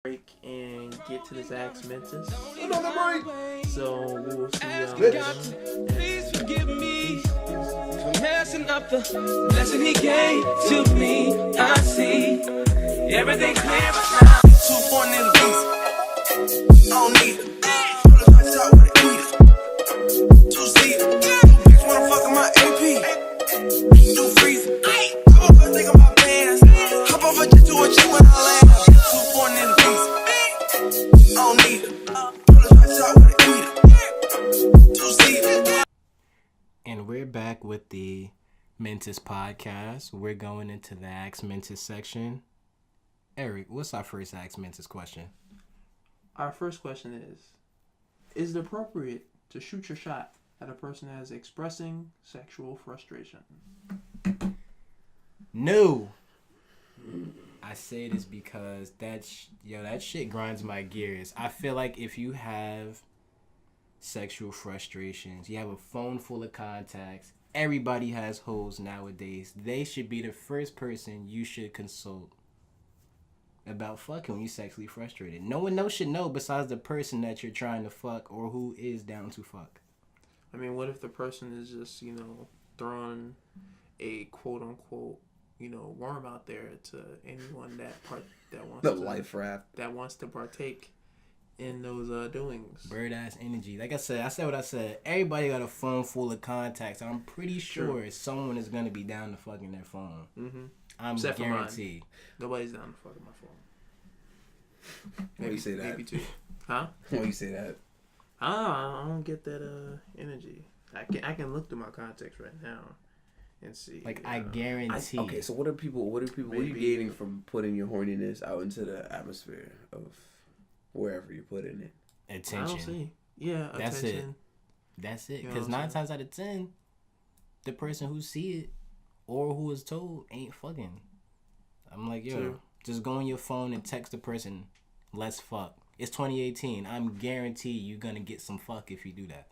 break and get to this Axe Mentis. Another break. So we will see y'all Bitch. later. Please forgive me for messing up the blessing he gave to me. I see everything clear but now. 2-1 in the beast. I don't need it. Let's talk with it. Eat it. 2-seater. Bitch wanna fuck in my AP. Do freezer. Hop off a think of my pants. Hop off a jet to a chick when I land. 2-1 in the beast. I don't need it. Let's talk with it. Eat it. 2-seater. And we're back with the Mentis podcast. We're going into the Ask Mentis section. Eric, what's our first Ask Mentis question? Our first question is it appropriate to shoot your shot at a person that is expressing sexual frustration? No. I say this because that shit grinds my gears. I feel like if you have sexual frustrations, you have a phone full of contacts, everybody has hoes nowadays, they should be the first person you should consult about fucking when you're sexually frustrated. No one else should know besides the person that you're trying to fuck or who is down to fuck. I mean, what if the person is just, throwing a quote unquote, worm out there to anyone that wants The to, life raft. that wants to partake in those doings. Bird ass energy. Like I said what I said. Everybody got a phone full of contacts. I'm pretty sure someone is gonna be down to fucking their phone. Mm-hmm. I'm Except guaranteed. Nobody's down to fucking my phone. Why you say that? Maybe two. Huh? Why you say that? I don't get that energy. I can look through my contacts right now and see. Like I guarantee. Okay, so what are you gaining from putting your horniness out into the atmosphere of wherever you're putting it? Attention. I don't see. Yeah, That's attention. That's it. You know Because what I'm 9 times out of 10, the person who see it or who is told ain't fucking. I'm like, yo, True. just go on your phone and text the person, let's fuck. It's 2018. I'm guaranteed you're gonna get some fuck if you do that.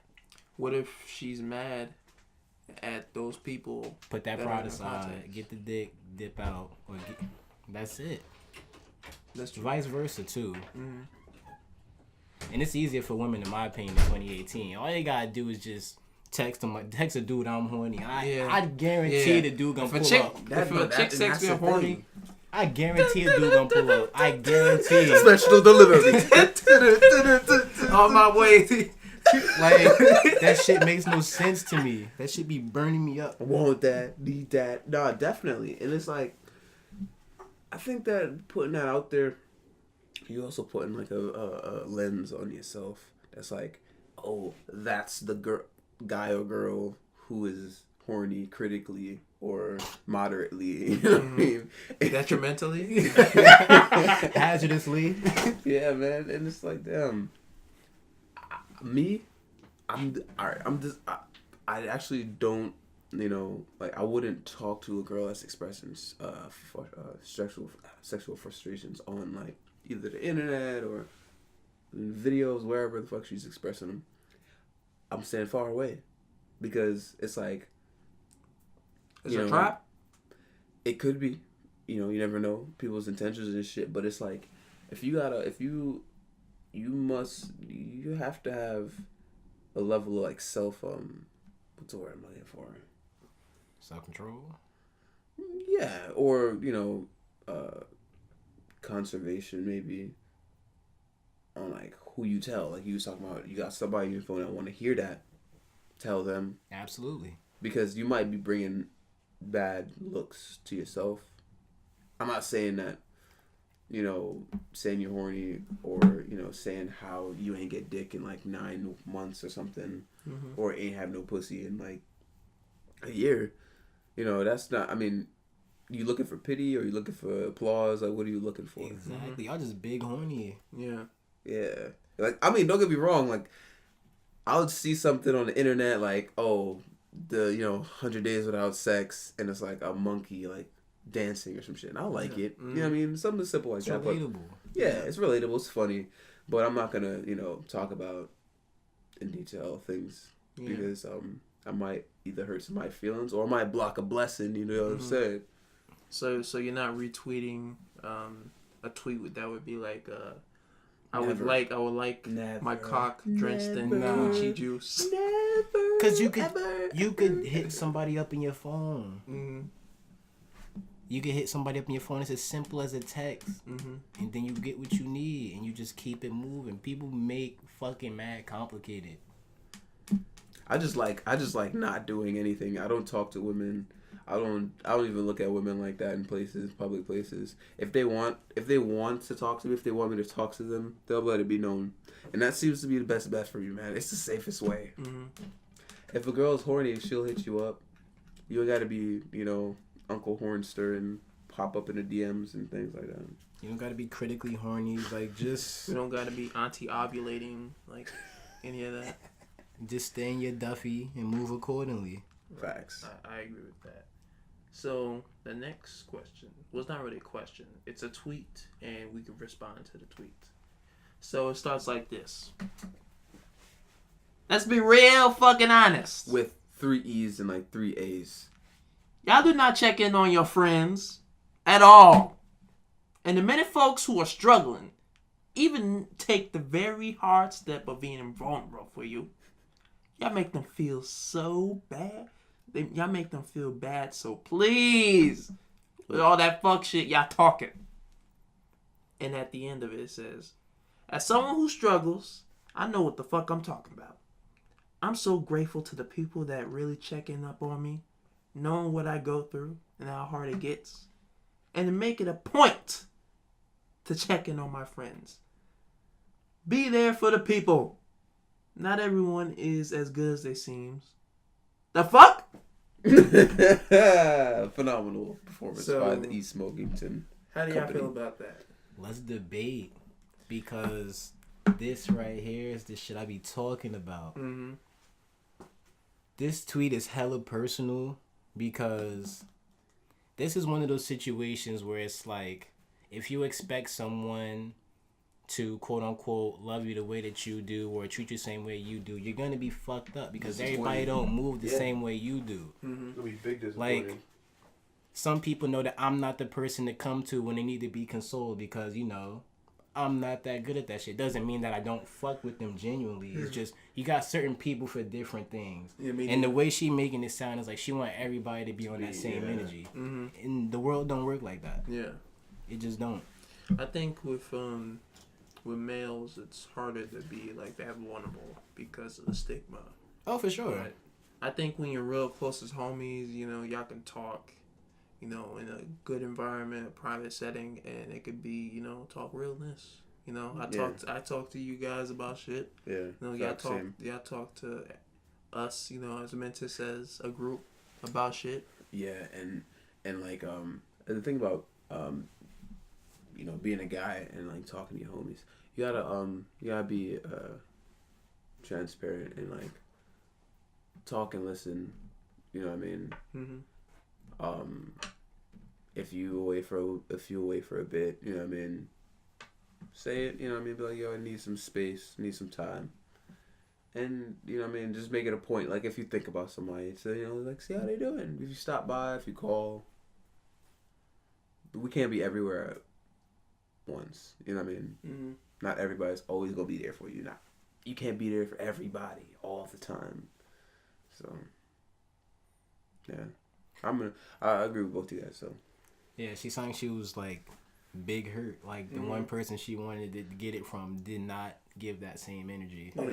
What if she's mad at those people? Put that that pride are in aside, contact? get the dick, dip out, or get, that's it. That's true. Vice versa too. Mm-hmm. And it's easier for women, in my opinion, in 2018. All you gotta do is just text a dude I'm horny. I guarantee the dude gonna pull up. If a chick texts me I'm horny, I guarantee a dude gonna pull up. I guarantee. Special delivery. on my way. Like, that shit makes no sense to me. That shit be burning me up. Want that, need that. No, definitely. And it's like, I think that putting that out there, you also putting like a lens on yourself. That's like, oh, that's the guy or girl who is horny critically or moderately. You know what I mean? Detrimentally. Hazardously. Yeah, man. And it's like, damn. I actually don't, I wouldn't talk to a girl that's expressing sexual frustrations on, like, either the internet or videos, wherever the fuck she's expressing them. I'm staying far away because it's like, Is it a trap? It could be, you never know people's intentions and shit, but it's like, you have to have a level of like what's the word I'm looking for? Self-control? Yeah, or, conservation maybe on like who you tell. Like you was talking about, you got somebody on your phone that want to hear that. Tell them. Absolutely. Because you might be bringing bad looks to yourself. I'm not saying that, saying you're horny or, saying how you ain't get dick in like 9 months or something, or ain't have no pussy in like a year. That's not, I mean, you looking for pity or you looking for applause? Like, what are you looking for? Exactly. Y'all just big horny. Yeah. Yeah. Like, I mean, don't get me wrong. Like, I would see something on the internet like, oh, the, 100 days without sex, and it's like a monkey, like, dancing or some shit. And I like it. You know what I mean? Something simple like It's that. relatable. But, yeah, it's relatable. It's funny. But I'm not going to, talk about in detail things because I might either hurt somebody's feelings or I might block a blessing, you know what I'm saying? So you're not retweeting a tweet that would be like, I would Never. like Never. my cock drenched in Never. peachy juice. Never. Cause you could hit somebody up in your phone. Mm-hmm. You can hit somebody up in your phone. It's as simple as a text, and then you get what you need, and you just keep it moving. People make fucking mad complicated. I just like not doing anything. I don't talk to women. I don't even look at women like that in public places. If they want to talk to me, if they want me to talk to them, they'll let it be known. And that seems to be the best bet for you, man. It's the safest way. Mm-hmm. If a girl's horny, she'll hit you up. You don't gotta be, Uncle Hornster and pop up in the DMs and things like that. You don't gotta be critically horny. Like, just We don't gotta be anti-ovulating, like any of that. just stay in your Duffy and move accordingly. Facts. I agree with that. So the next question was not really a question. It's a tweet, and we can respond to the tweet. So it starts like this. Let's be real fucking honest. With 3 E's and like 3 A's. Y'all do not check in on your friends at all. And the many folks who are struggling even take the very hard step of being vulnerable for you. Y'all make them feel so bad. Y'all make them feel bad, so please, with all that fuck shit, y'all talking. And at the end of it, it says, as someone who struggles, I know what the fuck I'm talking about. I'm so grateful to the people that really checking up on me, knowing what I go through and how hard it gets, and to make it a point to check in on my friends. Be there for the people. Not everyone is as good as they seem. The fuck? Phenomenal performance So, by the East Smokington. How do y'all Company. feel about that? Let's debate, because this right here is the shit I be talking about. Mm-hmm. This tweet is hella personal, because this is one of those situations where it's like, if you expect someone to quote unquote love you the way that you do or treat you the same way you do, you're gonna be fucked up, because everybody don't move the same way you do. It'll be big disappointing. Like, some people know that I'm not the person to come to when they need to be consoled, because I'm not that good at that shit. Doesn't mean that I don't fuck with them genuinely. It's just you got certain people for different things. Yeah, me and too. the way she making it sound is like she want everybody to be on that same energy. Mm-hmm. And the world don't work like that. Yeah. It just don't. I think with males, it's harder to be like that vulnerable because of the stigma. Oh, for sure. But I think when you're real close as homies, y'all can talk, in a good environment, a private setting, and it could be, talk realness. I talk to you guys about shit. Yeah. Y'all talk to us, as MENTIS as a group about shit. Yeah, and like the thing about being a guy and like talking to your homies, you gotta be transparent and like talk and listen. You know what I mean? Mm-hmm. If you away for a bit, you know what I mean, say it. You know what I mean? Be like, yo, I need some space, need some time. And, you know what I mean, just make it a point. Like, if you think about somebody, say, like, see how they doing. If you stop by, if you call. But we can't be everywhere at once. You know what I mean? Mm-hmm. Not everybody's always going to be there for you. You can't be there for everybody all the time. So, yeah. I agree with both of you guys, so. Yeah, she sang she was, like, big hurt. Like, the one person she wanted to get it from did not give that same energy. Oh,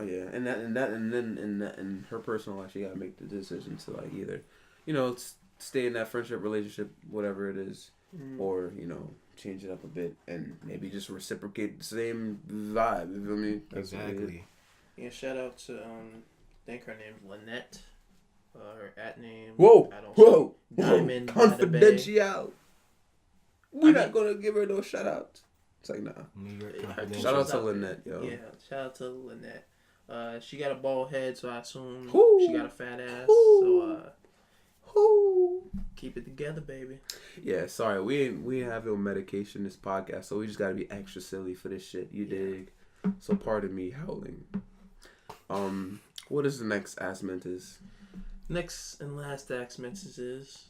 yeah. And her personal life, she gotta make the decision to like either, stay in that friendship, relationship, whatever it is, or change it up a bit and maybe just reciprocate the same vibe. You feel me? That's Exactly. Yeah. Shout out to I think her name's Lynette. Her at name. Whoa! Diamond Confidential. We're not gonna give her no shout outs. It's like, nah. New York Yeah, Confidential. Shout out to Lynette, yo. Yeah, shout out to Lynette. She got a bald head, so I assume Ooh. she got a fat ass. Ooh. So keep it together, baby. Yeah, sorry, we ain't have no medication this podcast, so we just gotta be extra silly for this shit. You dig? So pardon me howling. What is the next Ask MENTIS? Next and last Ask MENTIS is,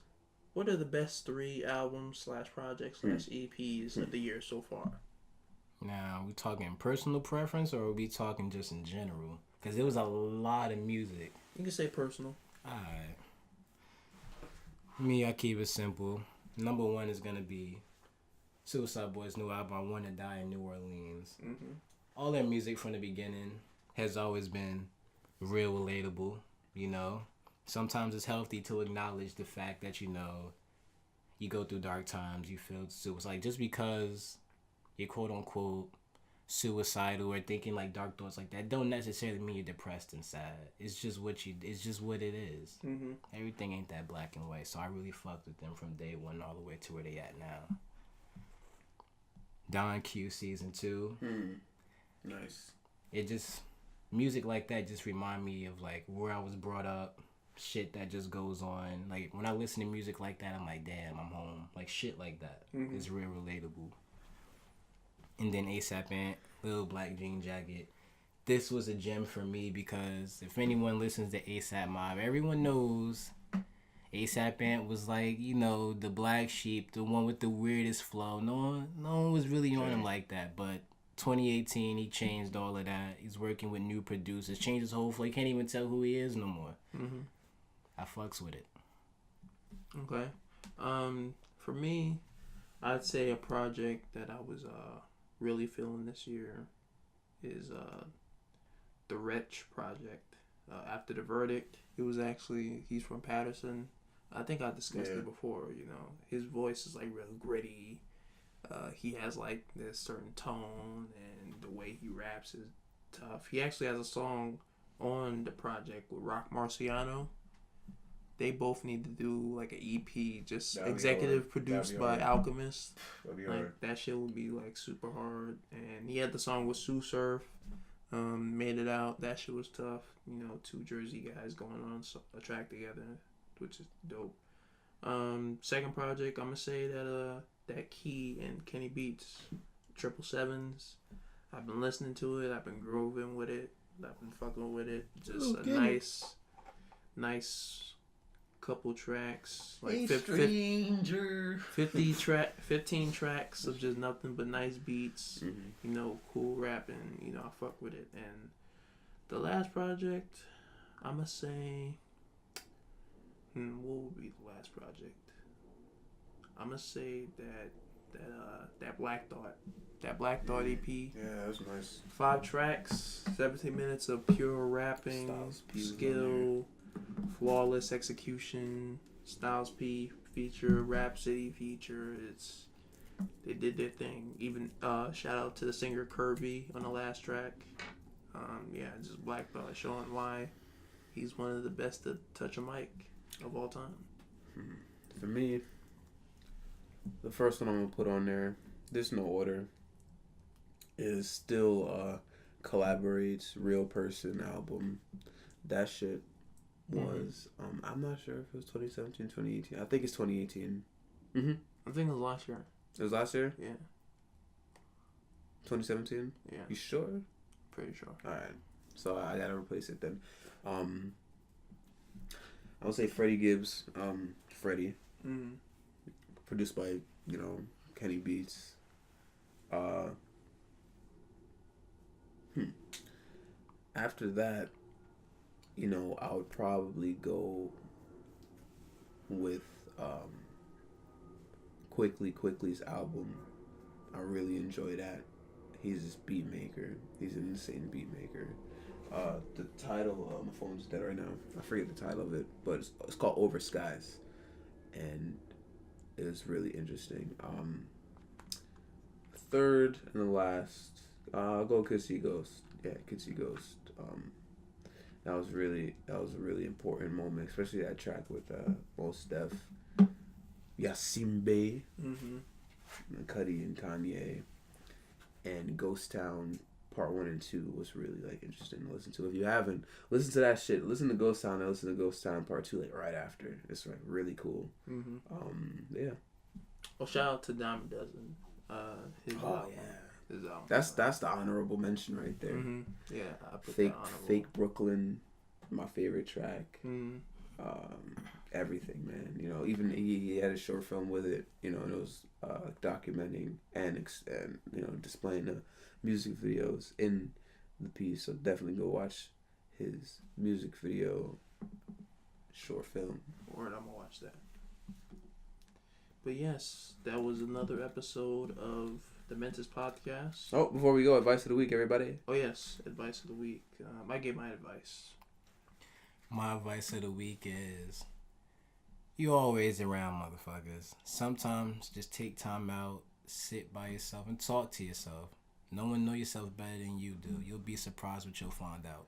what are the best 3 albums / projects / EPs of the year so far? Now, we talking personal preference or are we talking just in general? Because there was a lot of music. You can say personal. Alright. Me, I keep it simple. Number 1 is going to be Suicide Boys' new album, I Wanna Die in New Orleans. Mm-hmm. All their music from the beginning has always been real relatable, you know? Sometimes it's healthy to acknowledge the fact that, you know, you go through dark times, you feel suicide. Like, just because you're quote-unquote suicidal or thinking, like, dark thoughts like that don't necessarily mean you're depressed and sad. It's just what it is. Mm-hmm. Everything ain't that black and white, so I really fucked with them from day 1 all the way to where they at now. Don Q Season 2. Nice. It just, music like that just remind me of, like, where I was brought up, shit that just goes on. Like, when I listen to music like that, I'm like, damn, I'm home. Like, shit like that is real relatable. And then A$AP Ant, Little Black Jean Jacket. This was a gem for me because if anyone listens to A$AP Mob, everyone knows A$AP Ant was like, you know, the black sheep, the one with the weirdest flow. No one was really on him like that. But 2018, he changed all of that. He's working with new producers, changed his whole flow. You can't even tell who he is no more. Mm-hmm. I fucks with it. Okay. For me, I'd say a project that I was really feeling this year is the Wretch project. After the Verdict, it was actually, he's from Patterson. I think I discussed it before. You know, his voice is like real gritty. He has like this certain tone, and the way he raps is tough. He actually has a song on the project with Rock Marciano. They both need to do like an EP, just executive produced by Alchemist. Like that shit would be like super hard. And he had the song with Sue Surf. Made it out. That shit was tough. You know, 2 Jersey guys going on a track together, which is dope. Second project, I'm gonna say that Key and Kenny Beats, 777s. I've been listening to it. I've been grooving with it. I've been fucking with it. Just a nice couple tracks, like 15 tracks of just nothing but nice beats. You know, cool rapping. You know, I fuck with it. And the last project, I'ma say, what would be the last project? I'ma say that Black Thought. That Black Thought EP. Yeah, that's nice. 5 tracks, 17 minutes of pure rapping, skill, flawless execution, Styles P feature, Rhapsody feature. They did their thing. Even shout out to the singer Kirby on the last track. Just Black Thought showing why he's one of the best to touch a mic of all time. For me, the first one I'm gonna put on there, there's no order, is still Collaborate's Real Person album. That shit was I'm not sure if it was 2017, 2018. I think it's 2018. I think it was last year. It was last year? Yeah. 2017? Yeah. You sure? Pretty sure. Alright. So I gotta replace it then. I would say Freddie Gibbs, Freddie. Produced by, you know, Kenny Beats. After that, you know, I would probably go with Quickly's album. I really enjoy that. He's this beat maker. He's an insane beat maker. The title, my phone's dead right now. I forget the title of it, but it's called Over Skies, and it was really interesting. Third and the last, I'll go Kids See Ghost. Yeah, Kids See Ghost. That was a really important moment, especially that track with Mos Def, Yasimbe, Cudi and Kanye, and Ghost Town Part 1 and 2 was really like interesting to listen to. If you haven't, listen to that shit. Listen to Ghost Town and listen to Ghost Town Part 2 like right after. It's like really cool. Yeah. Well, shout out to Dime a Dozen. His album. His album. That's the honorable mention right there. Yeah, I put Fake that honorable. Fake Brooklyn, my favorite track. everything, man. You know, even he had a short film with it. You know, and it was documenting and you know, displaying the music videos in the piece. So definitely go watch his music video short film. Word, I'm gonna watch that. But yes, that was another episode of the MENTIS podcast. Oh, before we go, advice of the week, everybody. Oh yes, advice of the week. I gave my advice. My advice of the week is, you always around motherfuckers. Sometimes just take time out, sit by yourself, and talk to yourself. No one know yourself better than you do. You'll be surprised what you'll find out.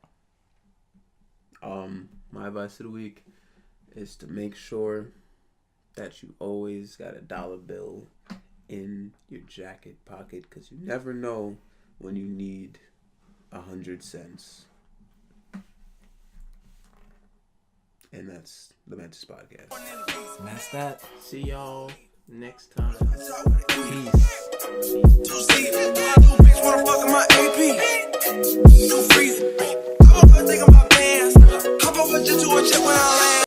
My advice of the week is to make sure that you always got a dollar bill in your jacket pocket, because you never know when you need 100 cents. And that's the MENTIS podcast. And that's that. See y'all next time. Peace.